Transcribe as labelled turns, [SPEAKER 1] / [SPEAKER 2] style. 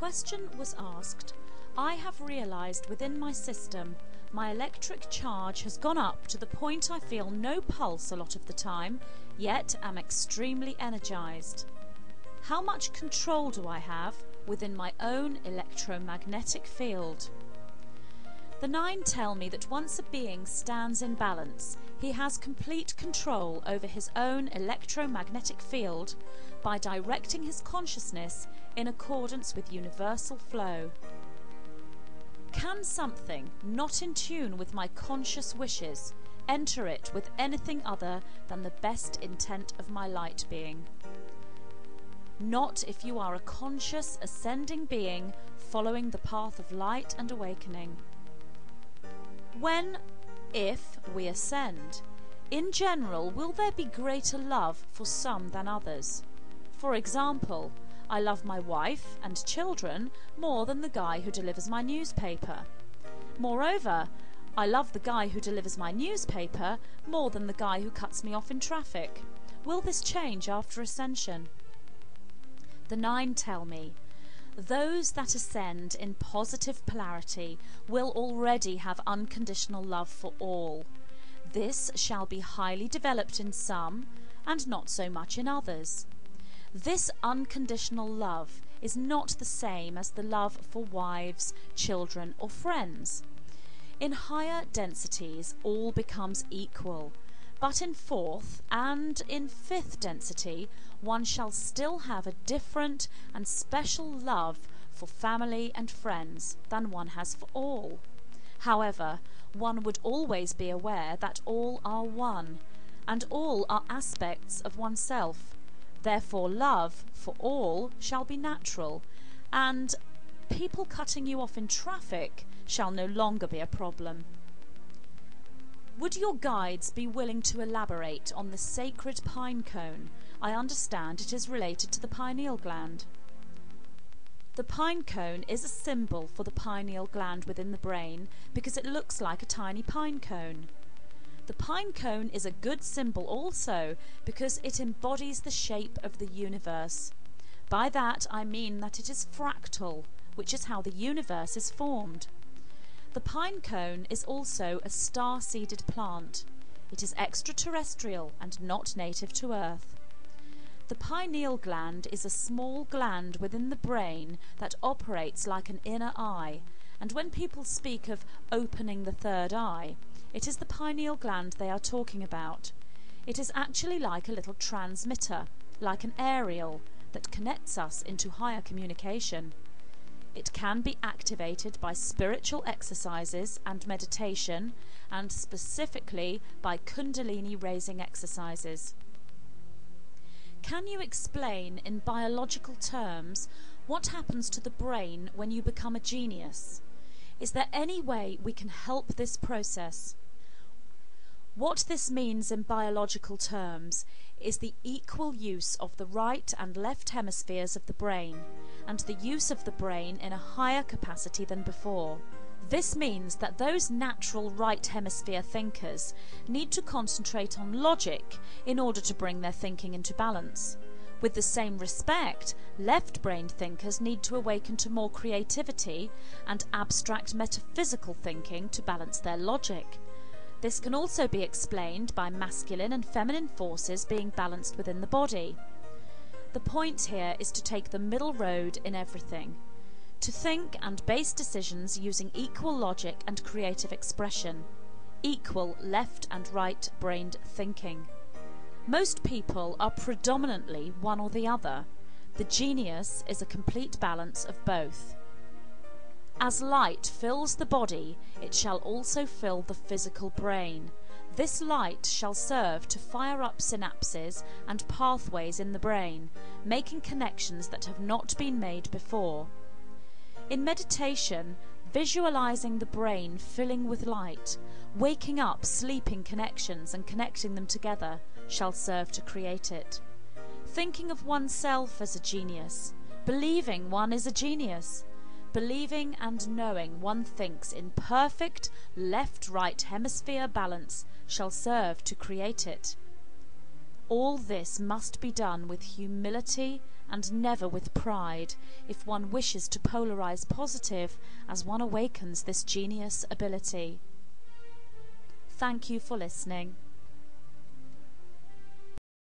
[SPEAKER 1] question was asked, I have realized within my system my electric charge has gone up to the point I feel no pulse a lot of the time, yet am extremely energized. How much control do I have within my own electromagnetic field? The 9 tell me that once a being stands in balance, he has complete control over his own electromagnetic field by directing his consciousness in accordance with universal flow. Can something not in tune with my conscious wishes enter it with anything other than the best intent of my light being? Not if you are a conscious, ascending being following the path of light and awakening. When, if we ascend, in general, will there be greater love for some than others? For example, I love my wife and children more than the guy who delivers my newspaper. Moreover, I love the guy who delivers my newspaper more than the guy who cuts me off in traffic. Will this change after ascension? The 9 tell me, those that ascend in positive polarity will already have unconditional love for all. This shall be highly developed in some, and not so much in others. This unconditional love is not the same as the love for wives, children, or friends. In higher densities, all becomes equal, but in 4th and in 5th density, one shall still have a different and special love for family and friends than one has for all. However, one would always be aware that all are one, and all are aspects of oneself. Therefore, love for all shall be natural, and people cutting you off in traffic shall no longer be a problem. Would your guides be willing to elaborate on the sacred pinecone? I understand it is related to the pineal gland. The pinecone is a symbol for the pineal gland within the brain because it looks like a tiny pine cone. The pinecone is a good symbol also because it embodies the shape of the universe. By that I mean that it is fractal, which is how the universe is formed. The pinecone is also a star-seeded plant. It is extraterrestrial and not native to Earth. The pineal gland is a small gland within the brain that operates like an inner eye, and when people speak of opening the third eye, it is the pineal gland they are talking about. It is actually like a little transmitter, like an aerial, that connects us into higher communication. It can be activated by spiritual exercises and meditation, and specifically by Kundalini raising exercises. Can you explain in biological terms what happens to the brain when you become a genius? Is there any way we can help this process? What this means in biological terms is the equal use of the right and left hemispheres of the brain, and the use of the brain in a higher capacity than before. This means that those natural right hemisphere thinkers need to concentrate on logic in order to bring their thinking into balance. With the same respect, left-brained thinkers need to awaken to more creativity and abstract metaphysical thinking to balance their logic. This can also be explained by masculine and feminine forces being balanced within the body. The point here is to take the middle road in everything, to think and base decisions using equal logic and creative expression, equal left and right-brained thinking. Most people are predominantly one or the other. The genius is a complete balance of both. As light fills the body, it shall also fill the physical brain. This light shall serve to fire up synapses and pathways in the brain, making connections that have not been made before. In meditation, visualizing the brain filling with light, waking up sleeping connections and connecting them together shall serve to create it. Thinking of oneself as a genius, believing one is a genius, believing and knowing one thinks in perfect left-right hemisphere balance shall serve to create it. All this must be done with humility and never with pride, if one wishes to polarize positive as one awakens this genius ability. Thank you for listening.